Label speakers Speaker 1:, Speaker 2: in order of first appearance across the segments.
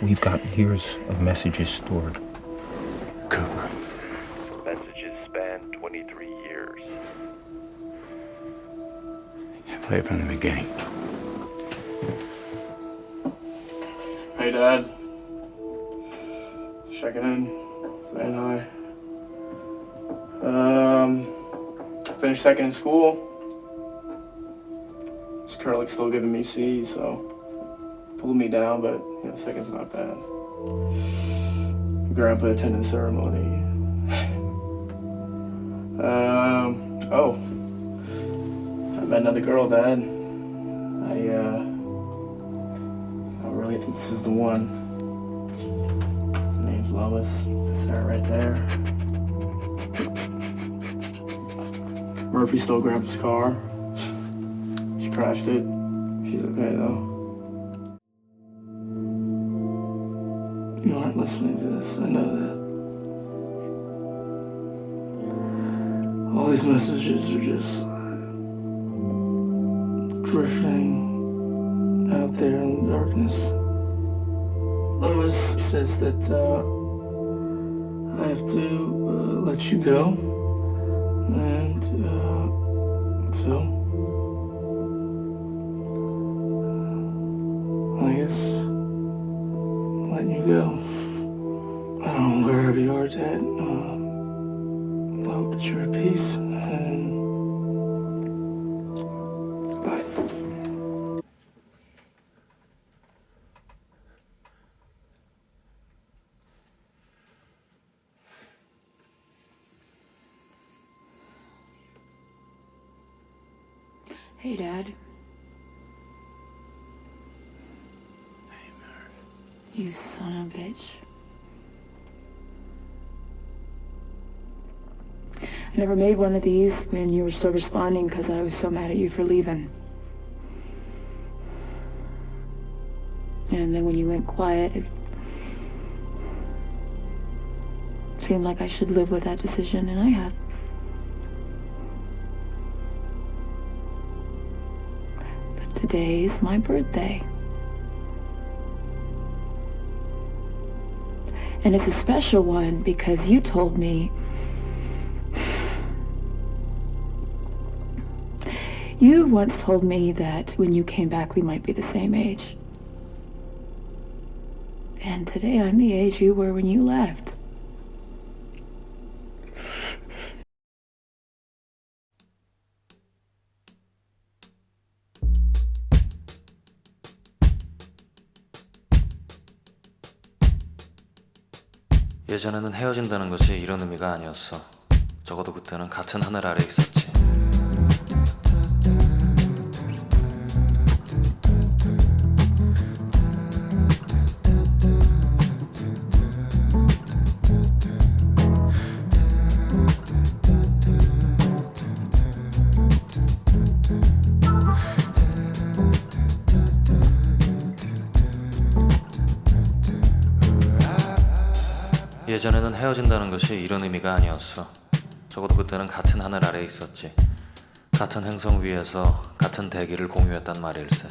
Speaker 1: We've got years of messages stored.
Speaker 2: Cooper.
Speaker 3: Messages span 23 years.
Speaker 2: I played from the beginning.
Speaker 4: Hey, Dad. Checking in, saying hi. Finished second in school. This Curlick's still giving me C's, so pulled me down, but you know, second's not bad. Grandpa attended the ceremony. Oh, I met another girl, Dad. I really think this is the one. Her name's Lois. That's her right there. Murphy stole Grandpa's car. She crashed it. She's okay though. You aren't listening to this, I know that. All these messages are just drifting out there in the darkness. Lois says that I have to let you go, and so I guess I'm letting you go. I don't know wherever you are, Dad. I hope that you're at peace, and bye.
Speaker 5: Hey, Dad.
Speaker 2: Hey, Murph.
Speaker 5: You son of a bitch. I never made one of these when you were still responding because I was so mad at you for leaving. And then when you went quiet, it seemed like I should live with that decision, and I have. But today's my birthday. And it's a special one because you told me you once told me that when you came back we might be the same age. And today I'm the age you were when you left.
Speaker 6: 예전에는 헤어진다는 것이 이런 의미가 아니었어. 적어도 그때는 같은 하늘 아래 있었지. 예전에는 헤어진다는 것이 이런 의미가 아니었어. 적어도 그때는 같은 하늘 아래에 있었지. 같은 행성 위에서 같은 대기를 공유했단 말일세.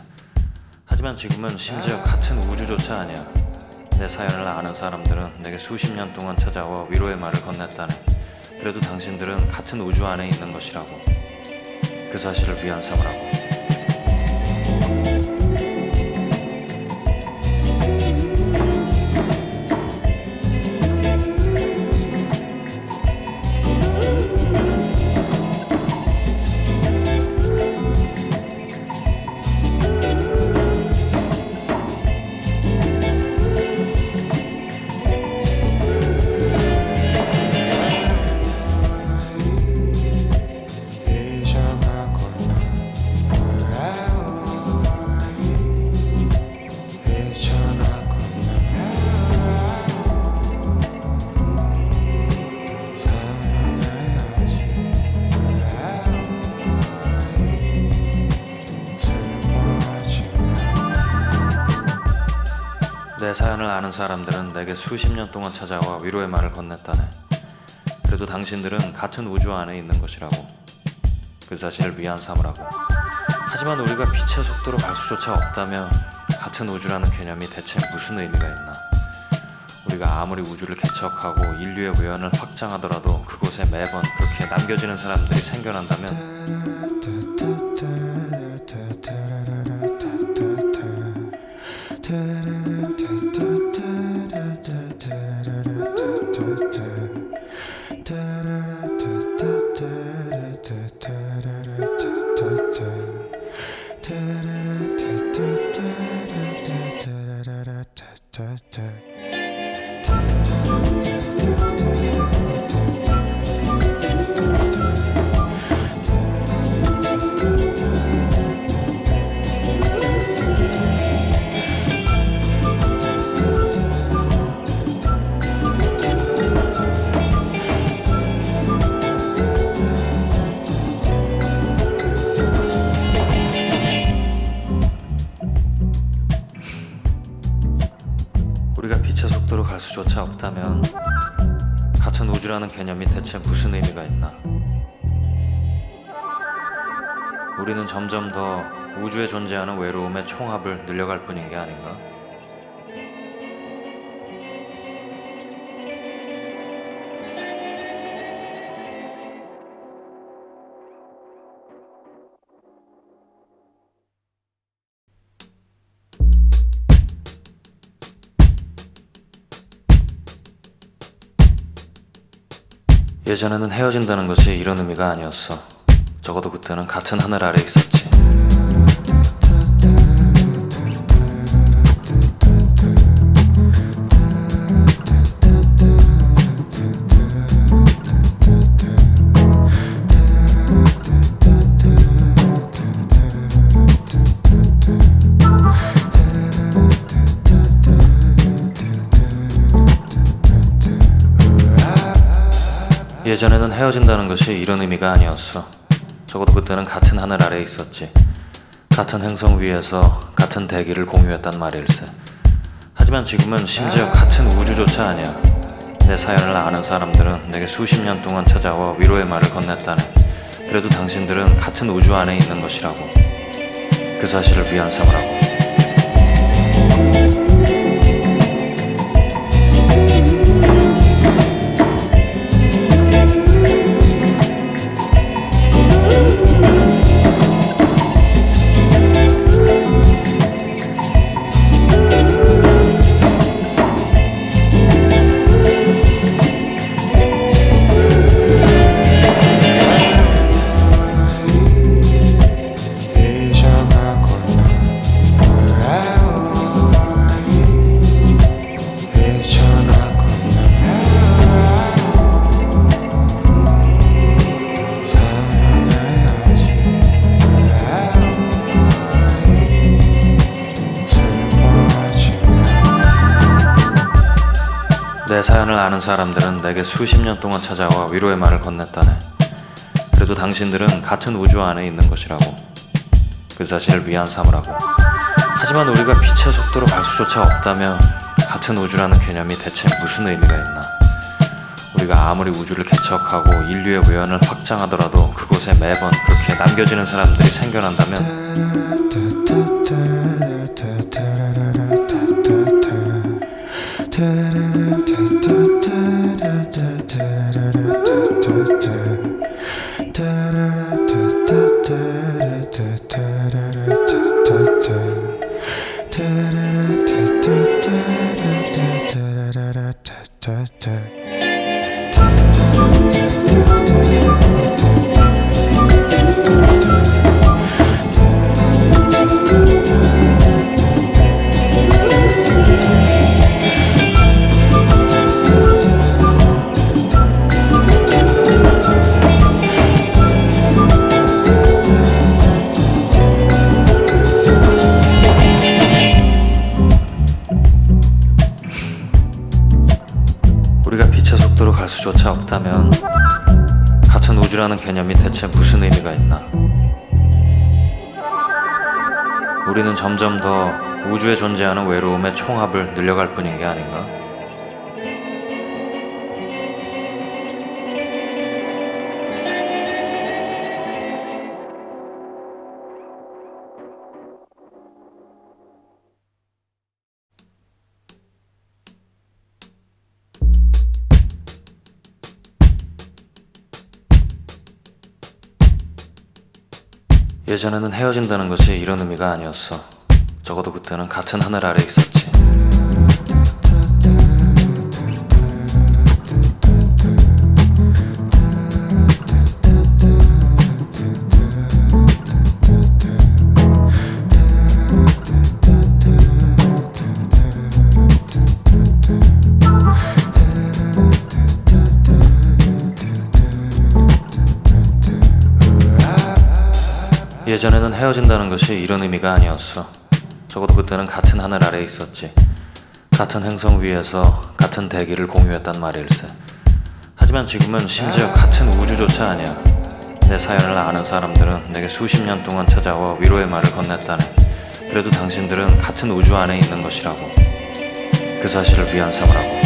Speaker 6: 하지만 지금은 심지어 같은 우주조차 아니야. 내 사연을 아는 사람들은 내게 수십 년 동안 찾아와 위로의 말을 건넸다네. 그래도 당신들은 같은 우주 안에 있는 것이라고. 그 사실을 위안 삼으라고. 내 사연을 아는 사람들은 내게 수십 년 동안 찾아와 위로의 말을 건넸다네. 그래도 당신들은 같은 우주 안에 있는 것이라고. 그 사실을 위안 삼으라고. 하지만 우리가 빛의 속도로 갈 수조차 없다면 같은 우주라는 개념이 대체 무슨 의미가 있나? 우리가 아무리 우주를 개척하고 인류의 외연을 확장하더라도 그곳에 매번 그렇게 남겨지는 사람들이 생겨난다면 우리가 빛의 속도로 갈 수조차 없다면 같은 우주라는 개념이 대체 무슨 의미가 있나? 우리는 점점 더 우주에 존재하는 외로움의 총합을 늘려갈 뿐인 게 아닌가? 예전에는 헤어진다는 것이 이런 의미가 아니었어. 적어도 그때는 같은 하늘 아래 있었지. 예전에는 헤어진다는 것이 이런 의미가 아니었어. 적어도 그때는 같은 하늘 아래 있었지. 같은 행성 위에서 같은 대기를 공유했단 말일세. 하지만 지금은 심지어 같은 우주조차 아니야. 내 사연을 아는 사람들은 내게 수십 년 동안 찾아와 위로의 말을 건넸다네. 그래도 당신들은 같은 우주 안에 있는 것이라고. 그 사실을 위안 삼으라고. 내 사연을 아는 사람들은 내게 수십 년 동안 찾아와 위로의 말을 건넸다네. 그래도 당신들은 같은 우주 안에 있는 것이라고. 그 사실을 위안 삼으라고. 하지만 우리가 빛의 속도로 갈 수조차 없다면 같은 우주라는 개념이 대체 무슨 의미가 있나? 우리가 아무리 우주를 개척하고 인류의 외연을 확장하더라도 그곳에 매번 그렇게 남겨지는 사람들이 생겨난다면 우리가 빛의 속도로 갈 수조차 없다면 같은 우주라는 개념이 대체 무슨 의미가 있나? 우리는 점점 더 우주에 존재하는 외로움의 총합을 늘려갈 뿐인 게 아닌가? 예전에는 헤어진다는 것이 이런 의미가 아니었어. 적어도 그때는 같은 하늘 아래 있었지. 예전에는 헤어진다는 것이 이런 의미가 아니었어. 적어도 그때는 같은 하늘 아래 있었지. 같은 행성 위에서 같은 대기를 공유했단 말일세. 하지만 지금은 심지어 같은 우주조차 아니야. 내 사연을 아는 사람들은 내게 수십 년 동안 찾아와 위로의 말을 건넸다네. 그래도 당신들은 같은 우주 안에 있는 것이라고. 그 사실을 위안 삼으라고.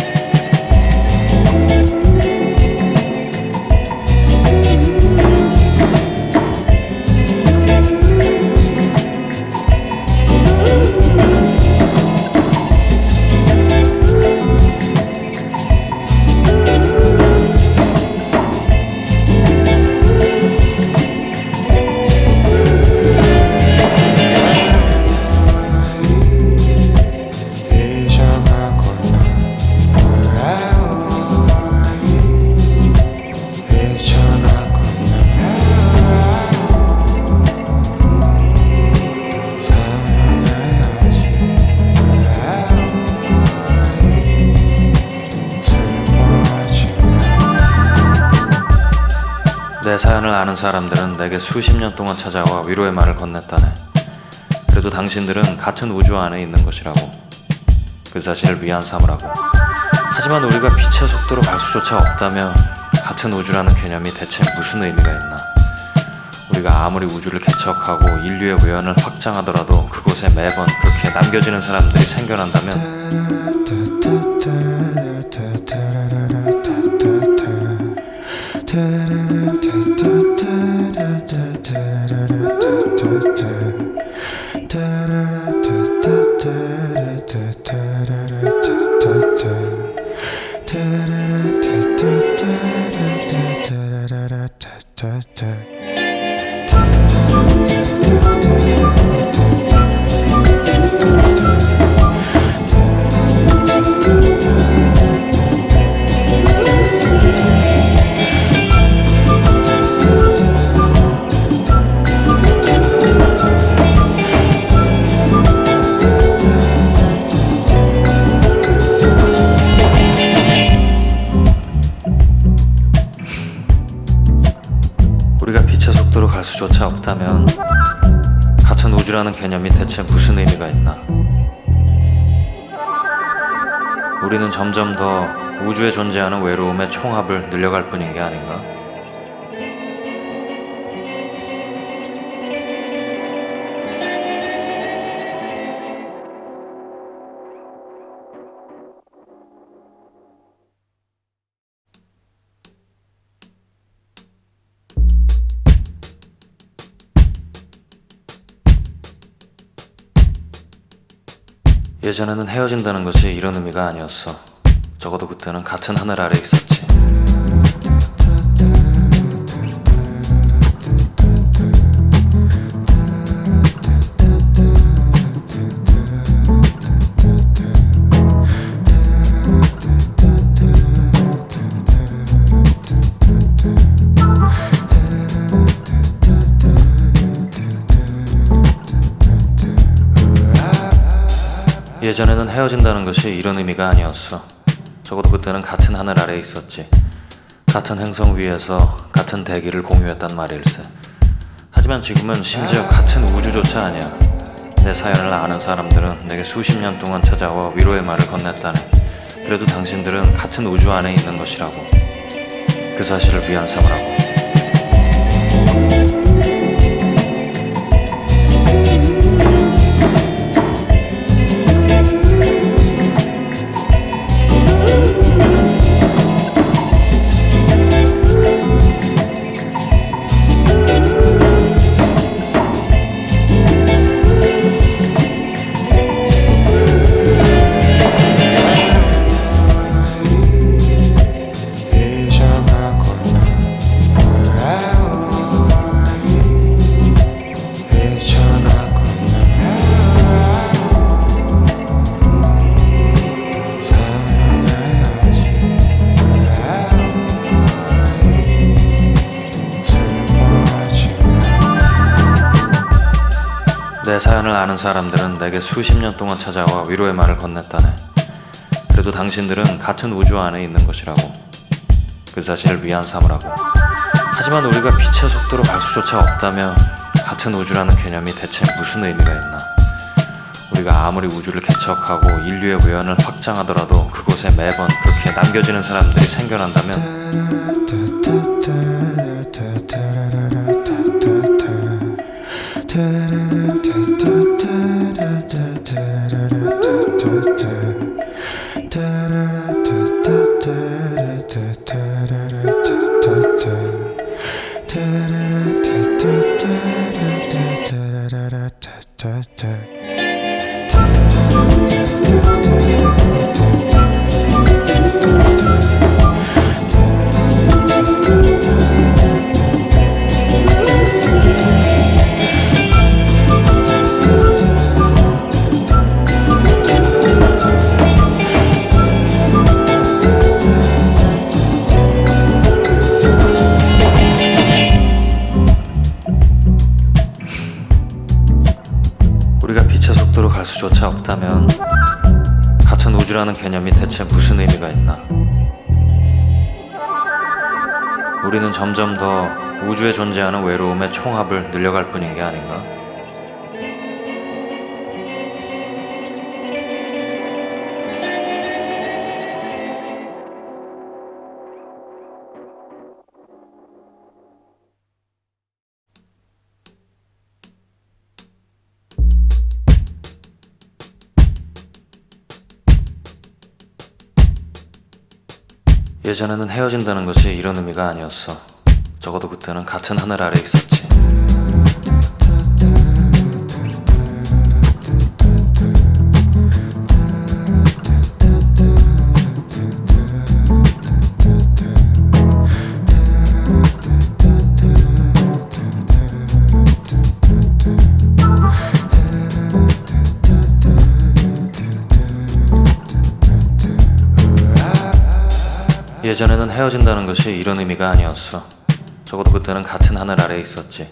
Speaker 6: 내 사연을 아는 사람들은 내게 수십 년 동안 찾아와 위로의 말을 건넸다네. 그래도 당신들은 같은 우주 안에 있는 것이라고. 그 사실을 위안 삼으라고. 하지만 우리가 빛의 속도로 갈 수조차 없다면 같은 우주라는 개념이 대체 무슨 의미가 있나. 우리가 아무리 우주를 개척하고 인류의 외연을 확장하더라도 그곳에 매번 그렇게 남겨지는 사람들이 생겨난다면 우리가 빛의 속도로 갈 수조차 없다면 같은 우주라는 개념이 대체 무슨 의미가 있나. 우리는 점점 더 우주에 존재하는 외로움의 총합을 늘려갈 뿐인 게 아닌가. 예전에는 헤어진다는 것이 이런 의미가 아니었어. 적어도 그때는 같은 하늘 아래 있었지. 예전에는 헤어진다는 것이 이런 의미가 아니었어. 적어도 그때는 같은 하늘 아래 있었지. 같은 행성 위에서 같은 대기를 공유했단 말일세. 하지만 지금은 심지어 같은 우주조차 아니야. 내 사연을 아는 사람들은 내게 수십 년 동안 찾아와 위로의 말을 건넸다네. 그래도 당신들은 같은 우주 안에 있는 것이라고. 그 사실을 위안 삼으라고. 사연을 아는 사람들은 내게 수십 년 동안 찾아와 위로의 말을 건넸다네. 그래도 당신들은 같은 우주 안에 있는 것이라고. 그 사실을 위안 삼으라고. 하지만 우리가 빛의 속도로 갈 수조차 없다면 같은 우주라는 개념이 대체 무슨 의미가 있나? 우리가 아무리 우주를 개척하고 인류의 외연을 확장하더라도 그곳에 매번 그렇게 남겨지는 사람들이 생겨난다면 우리가 빛의 속도로 갈 수조차 없다면 같은 우주라는 개념이 대체 무슨 의미가 있나? 우리는 점점 더 우주에 존재하는 외로움의 총합을 늘려갈 뿐인 게 아닌가? 예전에는 헤어진다는 것이 이런 의미가 아니었어. 적어도 그때는 같은 하늘 아래 있었지. 예전에는 헤어진다는 것이 이런 의미가 아니었어. 적어도 그때는 같은 하늘 아래 있었지.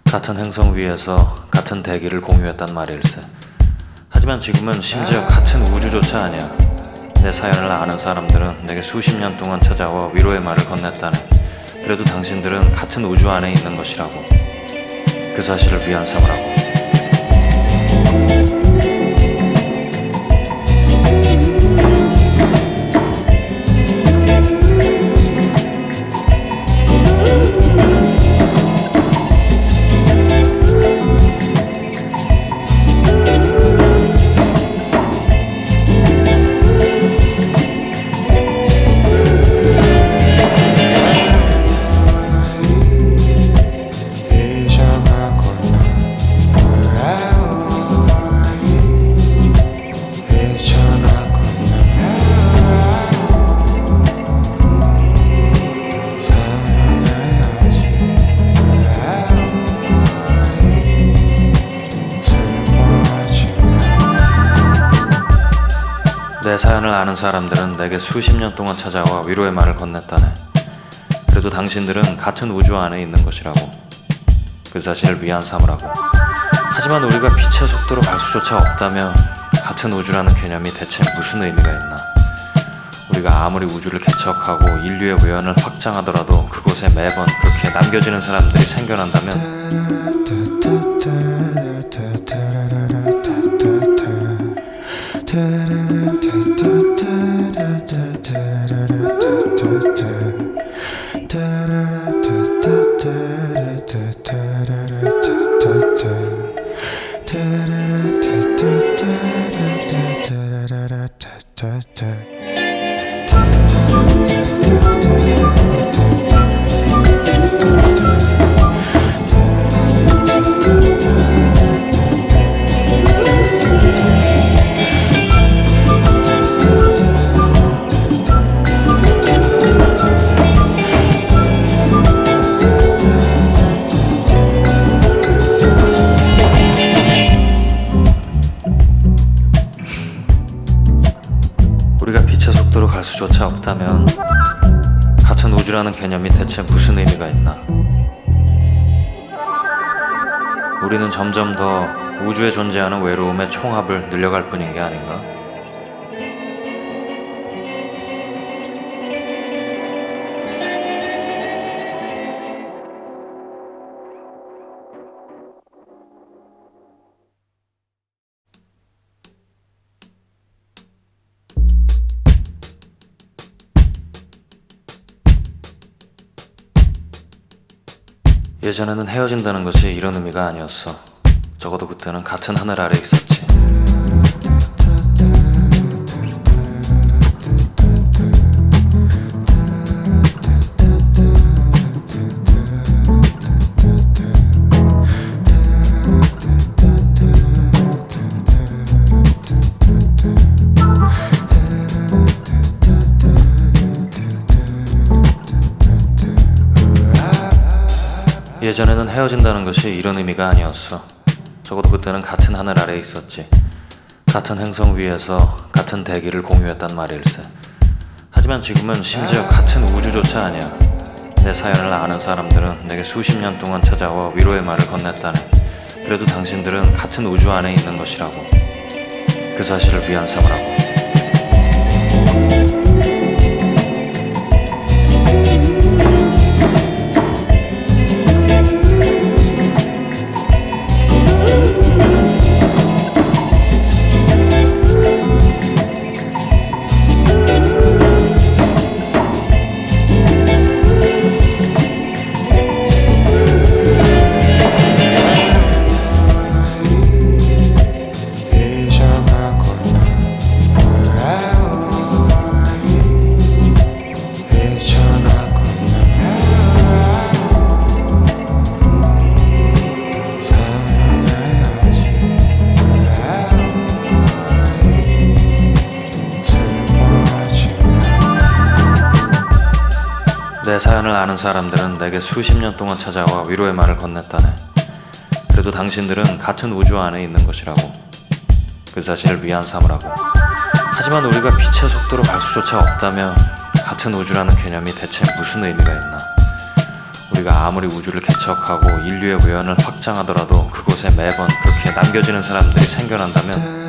Speaker 6: 같은 행성 위에서 같은 대기를 공유했단 말일세. 하지만 지금은 심지어 같은 우주조차 아니야. 내 사연을 아는 사람들은 내게 수십 년 동안 찾아와 위로의 말을 건넸다네. 그래도 당신들은 같은 우주 안에 있는 것이라고. 그 사실을 위안 삼으라고. 내 사연을 아는 사람들은 내게 수십 년 동안 찾아와 위로의 말을 건넸다네. 그래도 당신들은 같은 우주 안에 있는 것이라고. 그 사실을 위안 삼으라고. 하지만 우리가 빛의 속도로 갈 수조차 없다면 같은 우주라는 개념이 대체 무슨 의미가 있나? 우리가 아무리 우주를 개척하고 인류의 외연을 확장하더라도 그곳에 매번 그렇게 남겨지는 사람들이 생겨난다면 우리가 빛의 속도로 갈 수조차 없다면 같은 우주라는 개념이 대체 무슨 의미가 있나? 우리는 점점 더 우주에 존재하는 외로움의 총합을 늘려갈 뿐인 게 아닌가? 예전에는 헤어진다는 것이 이런 의미가 아니었어. 적어도 그때는 같은 하늘 아래 있었지. 예전에는 헤어진다는 것이 이런 의미가 아니었어. 적어도 그때는 같은 하늘 아래 있었지. 같은 행성 위에서 같은 대기를 공유했단 말일세. 하지만 지금은 심지어 같은 우주조차 아니야. 내 사연을 아는 사람들은 내게 수십 년 동안 찾아와 위로의 말을 건넸다네. 그래도 당신들은 같은 우주 안에 있는 것이라고. 그 사실을 위안 삼으라고. 내 사연을 아는 사람들은 내게 수십 년 동안 찾아와 위로의 말을 건넸다네. 그래도 당신들은 같은 우주 안에 있는 것이라고. 그 사실을 위안 삼으라고. 하지만 우리가 빛의 속도로 갈 수조차 없다면 같은 우주라는 개념이 대체 무슨 의미가 있나? 우리가 아무리 우주를 개척하고 인류의 외연을 확장하더라도 그곳에 매번 그렇게 남겨지는 사람들이 생겨난다면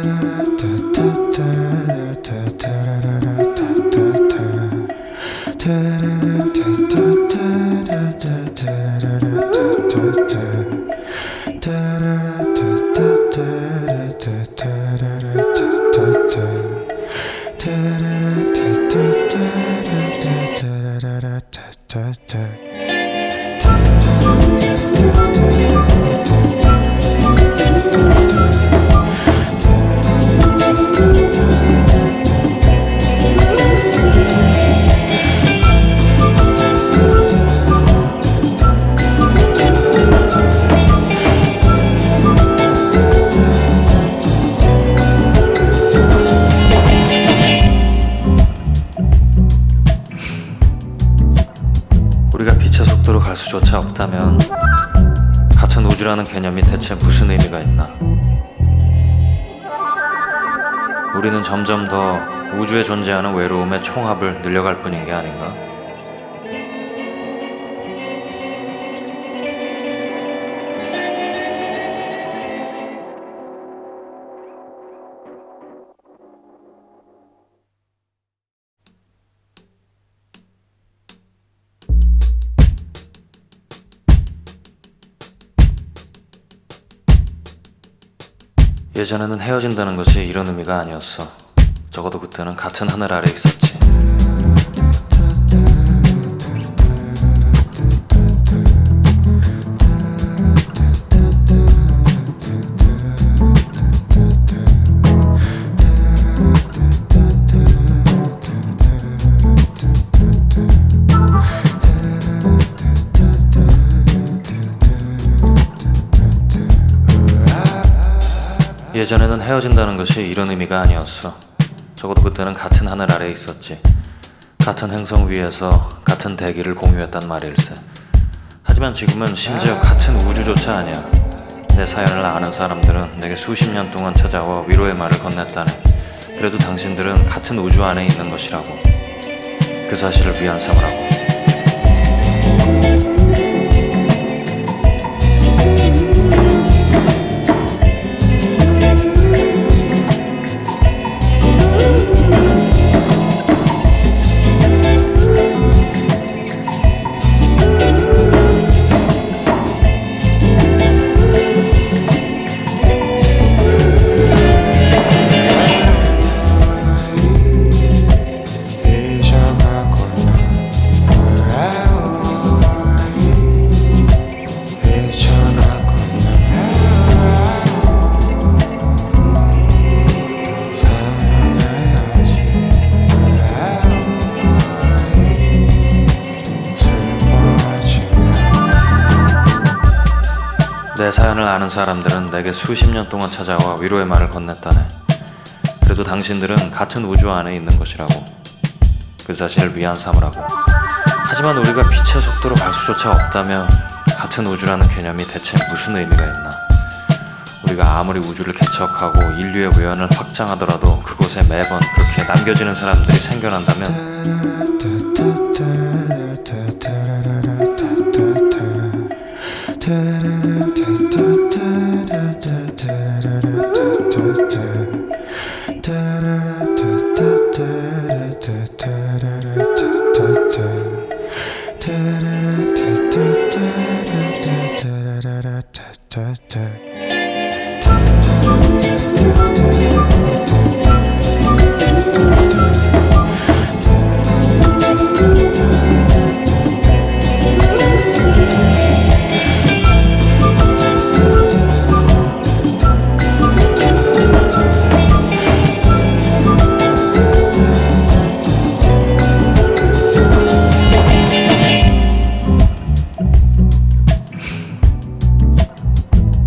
Speaker 6: 우리가 빛의 속도로 갈 수조차 없다면 같은 우주라는 개념이 대체 무슨 의미가 있나? 우리는 점점 더 우주에 존재하는 외로움의 총합을 늘려갈 뿐인 게 아닌가? 예전에는 헤어진다는 것이 이런 의미가 아니었어. 적어도 그때는 같은 하늘 아래 있었지. 예전에는 헤어진다는 것이 이런 의미가 아니었어. 적어도 그때는 같은 하늘 아래 있었지. 같은 행성 위에서 같은 대기를 공유했단 말일세. 하지만 지금은 심지어 같은 우주조차 아니야. 내 사연을 아는 사람들은 내게 수십 년 동안 찾아와 위로의 말을 건넸다네. 그래도 당신들은 같은 우주 안에 있는 것이라고. 그 사실을 위안 삼으라고. 내 사연을 아는 사람들은 내게 수십 년 동안 찾아와 위로의 말을 건넸다네. 그래도 당신들은 같은 우주 안에 있는 것이라고. 그 사실을 위안 삼으라고. 하지만 우리가 빛의 속도로 갈 수조차 없다면 같은 우주라는 개념이 대체 무슨 의미가 있나? 우리가 아무리 우주를 개척하고 인류의 외연을 확장하더라도 그곳에 매번 그렇게 남겨지는 사람들이 생겨난다면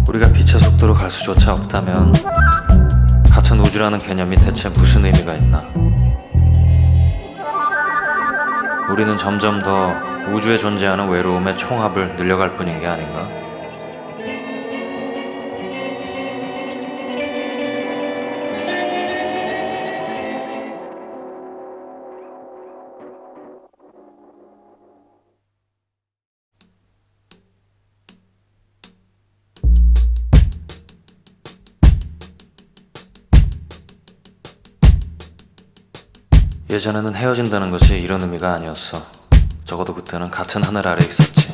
Speaker 6: 우리가 빛의 속도로 갈 수조차 없다면 같은 우주라는 개념이 대체 무슨 의미가 있나? 우리는 점점 더 우주에 존재하는 외로움의 총합을 늘려갈 뿐인 게 아닌가? 예전에는 헤어진다는 것이 이런 의미가 아니었어. 적어도 그때는 같은 하늘 아래 있었지.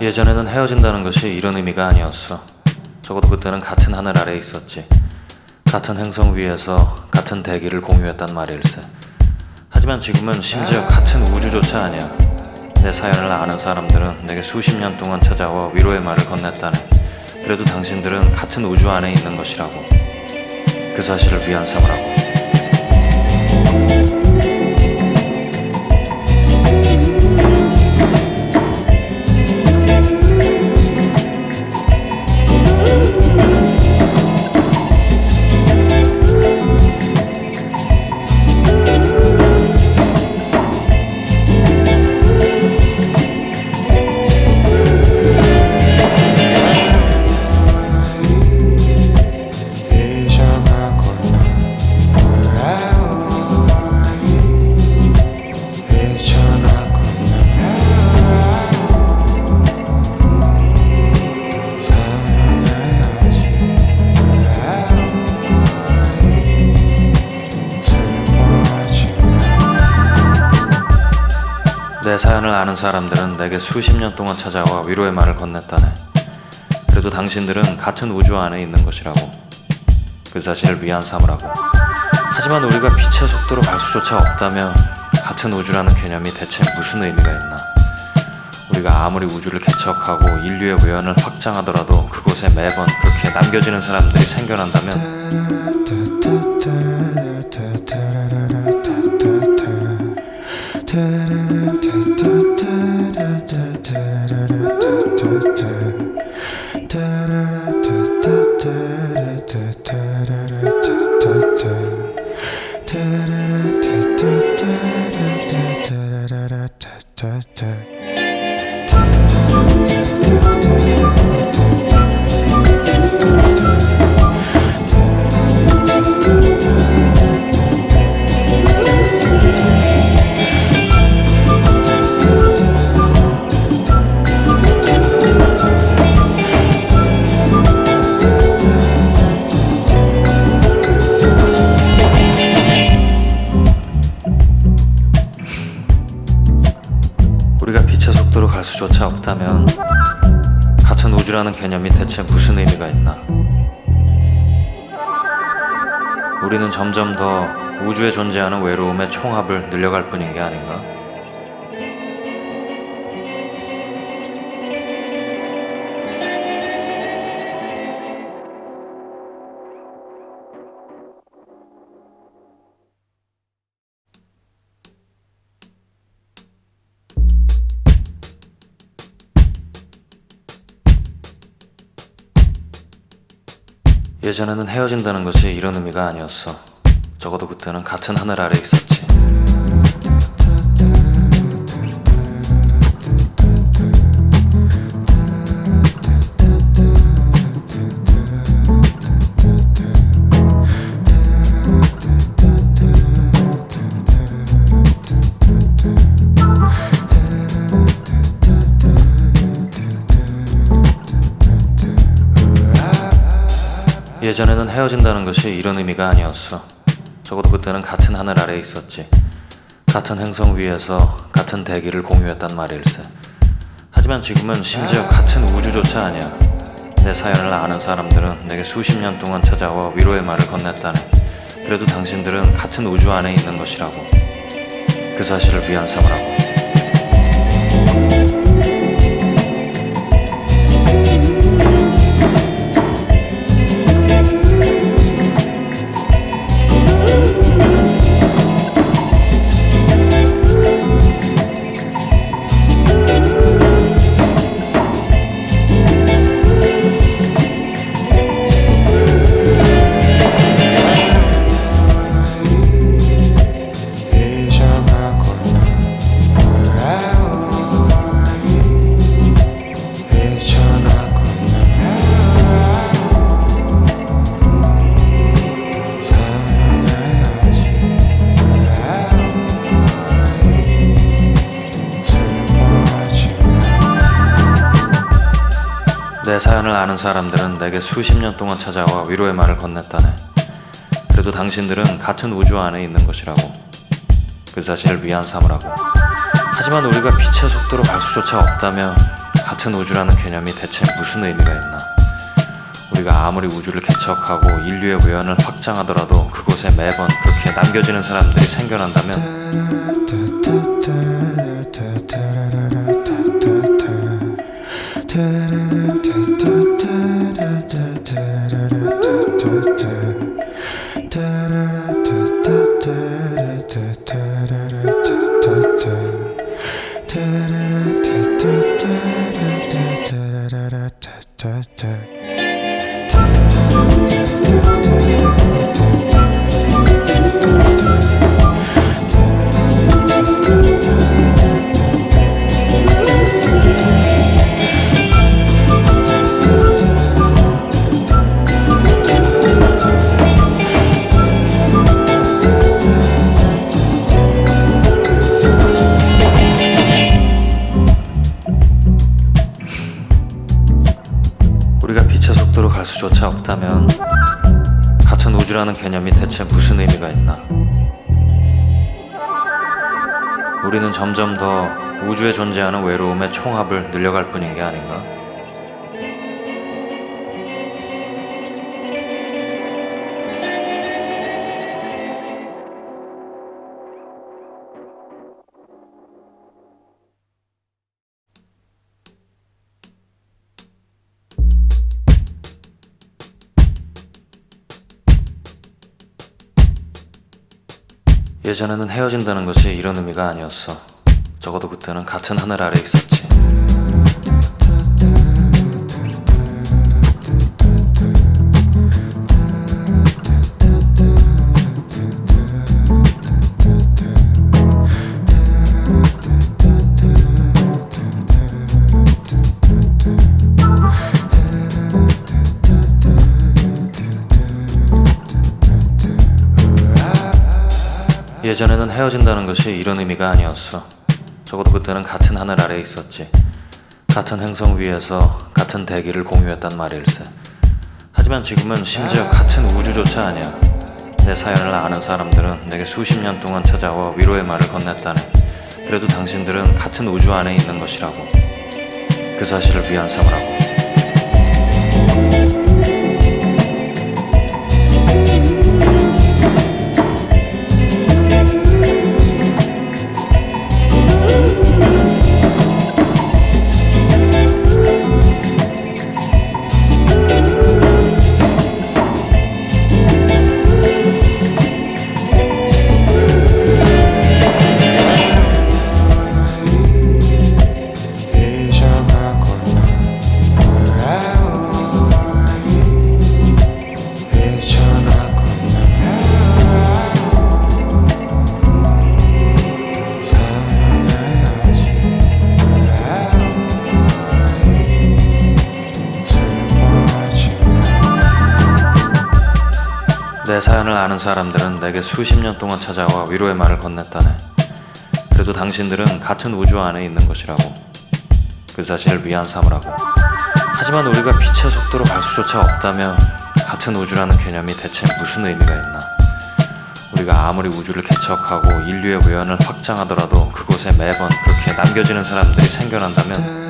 Speaker 6: 예전에는 헤어진다는 것이 이런 의미가 아니었어. 적어도 그때는 같은 하늘 아래 있었지. 같은 행성 위에서 같은 대기를 공유했단 말일세. 하지만 지금은 심지어 같은 우주조차 아니야. 내 사연을 아는 사람들은 내게 수십 년 동안 찾아와 위로의 말을 건넸다네. 그래도 당신들은 같은 우주 안에 있는 것이라고. 그 사실을 위안 삼으라고. 내 사연을 아는 사람들은 내게 수십 년 동안 찾아와 위로의 말을 건넸다네. 그래도 당신들은 같은 우주 안에 있는 것이라고. 그 사실을 위안 삼으라고. 하지만 우리가 빛의 속도로 갈 수조차 없다면 같은 우주라는 개념이 대체 무슨 의미가 있나? 우리가 아무리 우주를 개척하고 인류의 외연을 확장하더라도 그곳에 매번 그렇게 남겨지는 사람들이 생겨난다면 우리가 빛의 속도로 갈 수조차 없다면 같은 우주라는 개념이 대체 무슨 의미가 있나? 우리는 점점 더 우주에 존재하는 외로움의 총합을 늘려갈 뿐인 게 아닌가? 예전에는 헤어진다는 것이 이런 의미가 아니었어. 적어도 그때는 같은 하늘 아래 있었지. 예전에는 헤어진다는 것이 이런 의미가 아니었어. 적어도 그때는 같은 하늘 아래 있었지. 같은 행성 위에서 같은 대기를 공유했단 말일세. 하지만 지금은 심지어 같은 우주조차 아니야. 내 사연을 아는 사람들은 내게 수십 년 동안 찾아와 위로의 말을 건넸다네. 그래도 당신들은 같은 우주 안에 있는 것이라고. 그 사실을 위안 삼으라고. 내 사연을 아는 사람들은 내게 수십 년 동안 찾아와 위로의 말을 건넸다네. 그래도 당신들은 같은 우주 안에 있는 것이라고. 그 사실을 위안 삼으라고. 하지만 우리가 빛의 속도로 갈 수조차 없다면 같은 우주라는 개념이 대체 무슨 의미가 있나? 우리가 아무리 우주를 개척하고 인류의 외연을 확장하더라도 그곳에 매번 그렇게 남겨지는 사람들이 생겨난다면 우리가 빛의 속도로 갈 수조차 없다면 같은 우주라는 개념이 대체 무슨 의미가 있나? 우리는 점점 더 우주에 존재하는 외로움의 총합을 늘려갈 뿐인 게 아닌가? 예전에는 헤어진다는 것이 이런 의미가 아니었어. 적어도 그때는 같은 하늘 아래 있었지. 예전에는 헤어진다는 것이 이런 의미가 아니었어. 적어도 그때는 같은 하늘 아래 있었지. 같은 행성 위에서 같은 대기를 공유했단 말일세. 하지만 지금은 심지어 같은 우주조차 아니야. 내 사연을 아는 사람들은 내게 수십 년 동안 찾아와 위로의 말을 건넸다네. 그래도 당신들은 같은 우주 안에 있는 것이라고. 그 사실을 위안 삼으라고. 내 사연을 아는 사람들은 내게 수십 년 동안 찾아와 위로의 말을 건넸다네. 그래도 당신들은 같은 우주 안에 있는 것이라고. 그 사실을 위안 삼으라고. 하지만 우리가 빛의 속도로 갈 수조차 없다면 같은 우주라는 개념이 대체 무슨 의미가 있나? 우리가 아무리 우주를 개척하고 인류의 외연을 확장하더라도 그곳에 매번 그렇게 남겨지는 사람들이 생겨난다면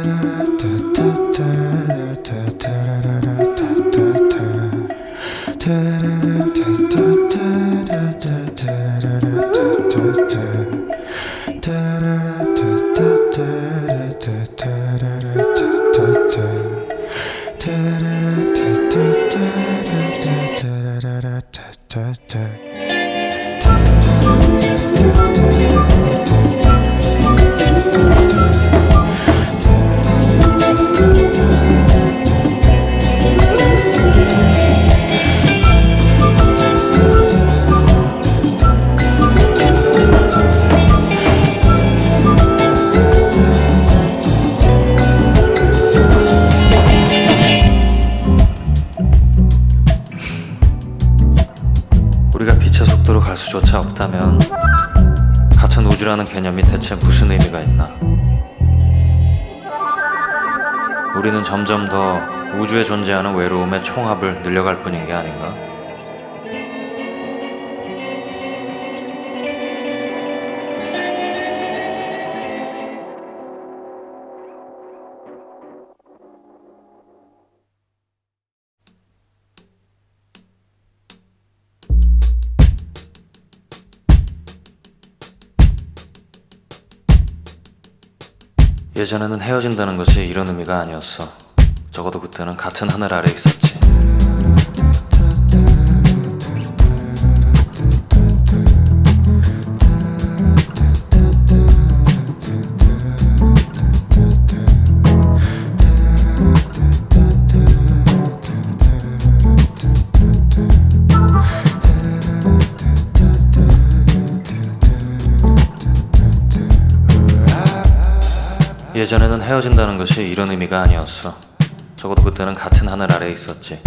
Speaker 6: 우리가 빛의 속도로 갈 수조차 없다면 같은 우주라는 개념이 대체 무슨 의미가 있나? 우리는 점점 더 우주에 존재하는 외로움의 총합을 늘려갈 뿐인 게 아닌가? 예전에는 헤어진다는 것이 이런 의미가 아니었어. 적어도 그때는 같은 하늘 아래 있었지. 예전에는 헤어진다는 것이 이런 의미가 아니었어. 적어도 그때는 같은 하늘 아래 있었지.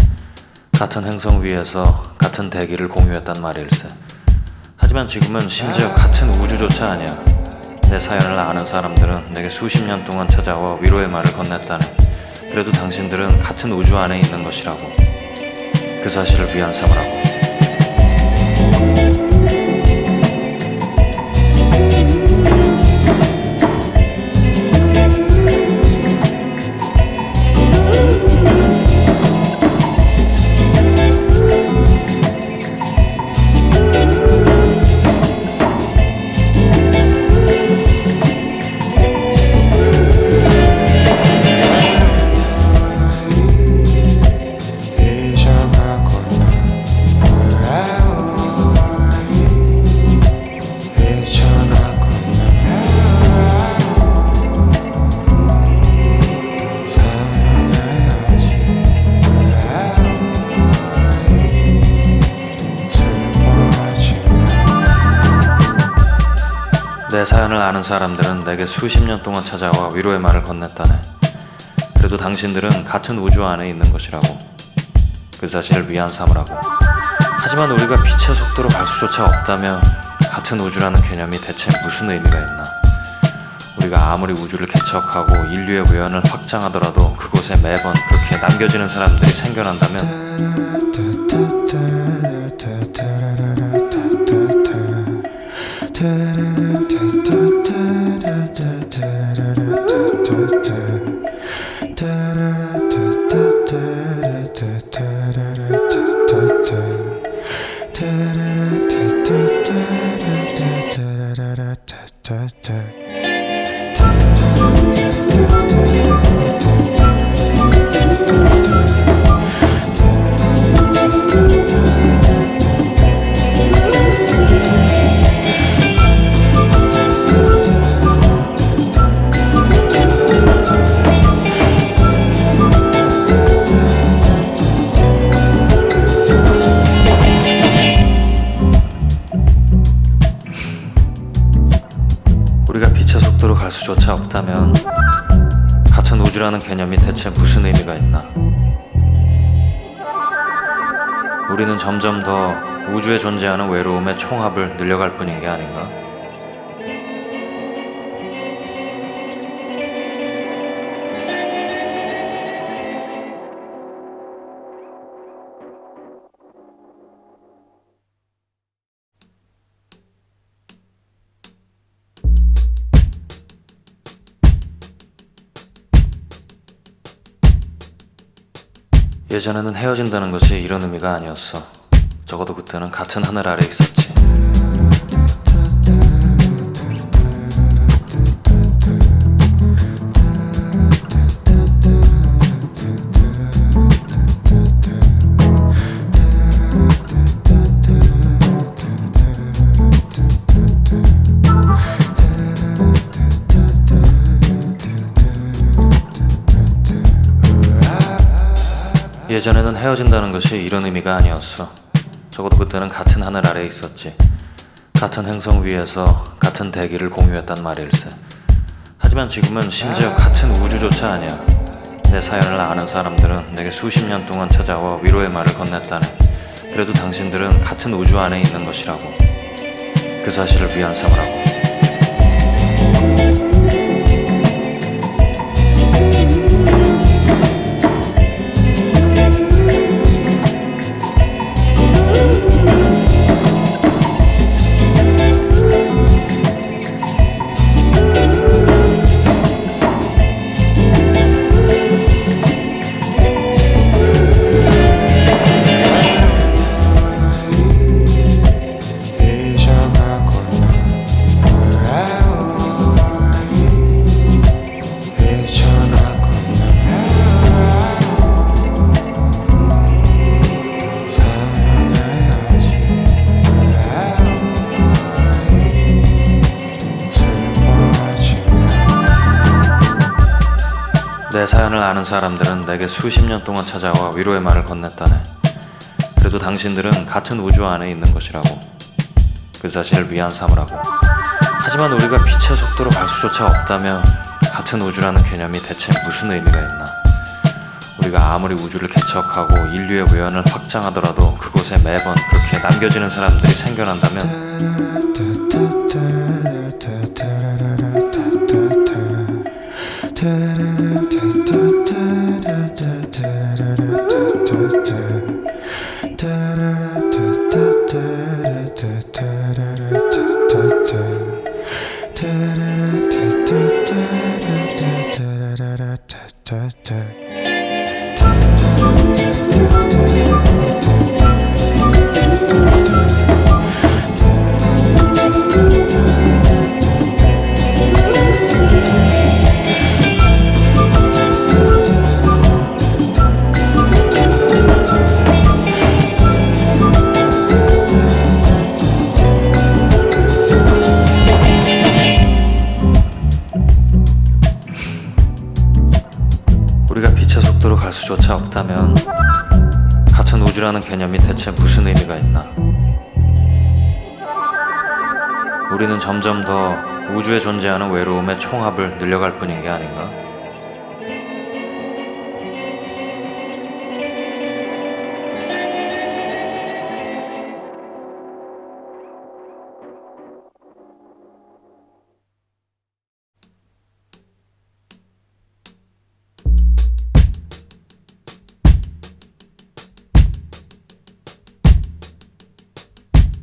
Speaker 6: 같은 행성 위에서 같은 대기를 공유했단 말일세. 하지만 지금은 심지어 같은 우주조차 아니야. 내 사연을 아는 사람들은 내게 수십 년 동안 찾아와 위로의 말을 건넸다네. 그래도 당신들은 같은 우주 안에 있는 것이라고. 그 사실을 위안 삼으라고. 내 사연을 아는 사람들은 내게 수십 년 동안 찾아와 위로의 말을 건넸다네. 그래도 당신들은 같은 우주 안에 있는 것이라고. 그 사실을 위안 삼으라고. 하지만 우리가 빛의 속도로 갈 수조차 없다면 같은 우주라는 개념이 대체 무슨 의미가 있나? 우리가 아무리 우주를 개척하고 인류의 외연을 확장하더라도 그곳에 매번 그렇게 남겨지는 사람들이 생겨난다면 우리가 빛의 속도로 갈 수조차 없다면 같은 우주라는 개념이 대체 무슨 의미가 있나? 우리는 점점 더 우주에 존재하는 외로움의 총합을 늘려갈 뿐인 게 아닌가? 예전에는 헤어진다는 것이 이런 의미가 아니었어. 적어도 그때는 같은 하늘 아래 있었지. 예전에는 헤어진다는 것이 이런 의미가 아니었어. 적어도 그때는 같은 하늘 아래 있었지. 같은 행성 위에서 같은 대기를 공유했단 말일세. 하지만 지금은 심지어 같은 우주조차 아니야. 내 사연을 아는 사람들은 내게 수십 년 동안 찾아와 위로의 말을 건넸다네. 그래도 당신들은 같은 우주 안에 있는 것이라고. 그 사실을 위안 삼으라고. 내 사연을 아는 사람들은 내게 수십 년 동안 찾아와 위로의 말을 건넸다네. 그래도 당신들은 같은 우주 안에 있는 것이라고. 그 사실을 위안 삼으라고. 하지만 우리가 빛의 속도로 갈 수조차 없다면 같은 우주라는 개념이 대체 무슨 의미가 있나? 우리가 아무리 우주를 개척하고 인류의 외연을 확장하더라도 그곳에 매번 그렇게 남겨지는 사람들이 생겨난다면 우리가 빛의 속도로 갈 수조차 없다면 같은 우주라는 개념이 대체 무슨 의미가 있나? 우리는 점점 더 우주에 존재하는 외로움의 총합을 늘려갈 뿐인 게 아닌가?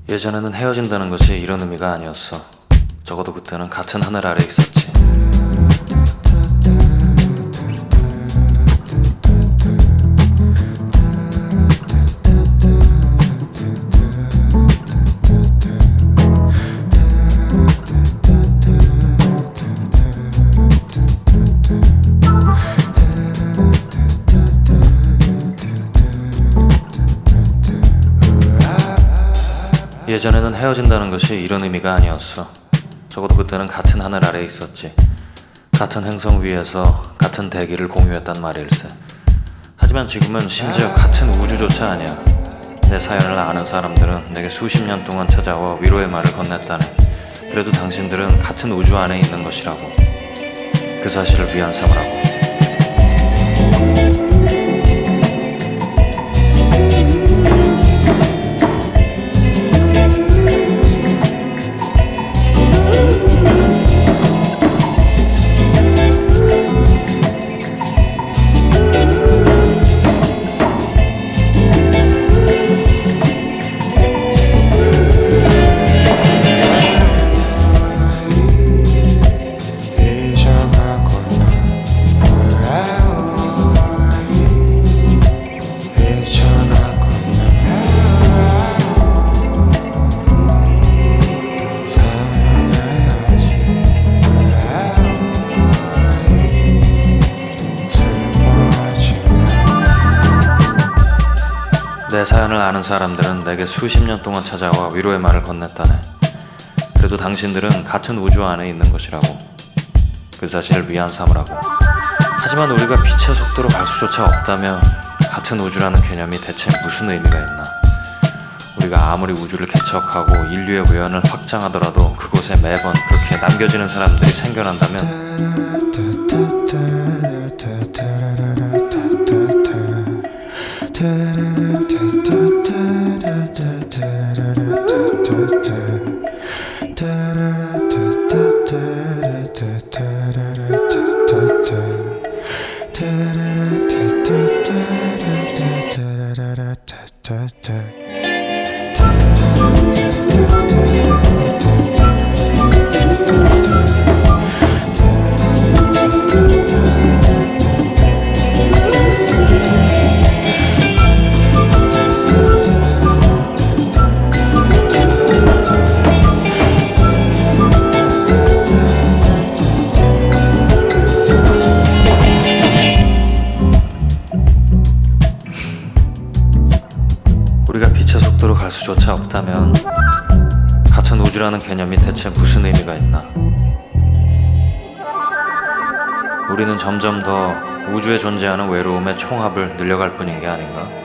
Speaker 6: 예전에는 헤어진다는 것이 이런 의미가 아니었어. 적어도 그때는 같은 하늘 아래 있었지. 예전에는 헤어진다는 것이 이런 의미가 아니었어. 적어도 그때는 같은 하늘 아래 있었지. 같은 행성 위에서 같은 대기를 공유했단 말일세. 하지만 지금은 심지어 같은 우주조차 아니야. 내 사연을 아는 사람들은 내게 수십 년 동안 찾아와 위로의 말을 건넸다네. 그래도 당신들은 같은 우주 안에 있는 것이라고. 그 사실을 위안 삼으라고. 내 사연을 아는 사람들은 내게 수십 년 동안 찾아와 위로의 말을 건넸다네. 그래도 당신들은 같은 우주 안에 있는 것이라고. 그 사실을 위안 삼으라고. 하지만 우리가 빛의 속도로 갈 수조차 없다면 같은 우주라는 개념이 대체 무슨 의미가 있나? 우리가 아무리 우주를 개척하고 인류의 외연을 확장하더라도 그곳에 매번 그렇게 남겨지는 사람들이 생겨난다면 우리가 빛의 속도로 갈 수조차 없다면 같은 우주라는 개념이 대체 무슨 의미가 있나? 우리는 점점 더 우주에 존재하는 외로움의 총합을 늘려갈 뿐인 게 아닌가?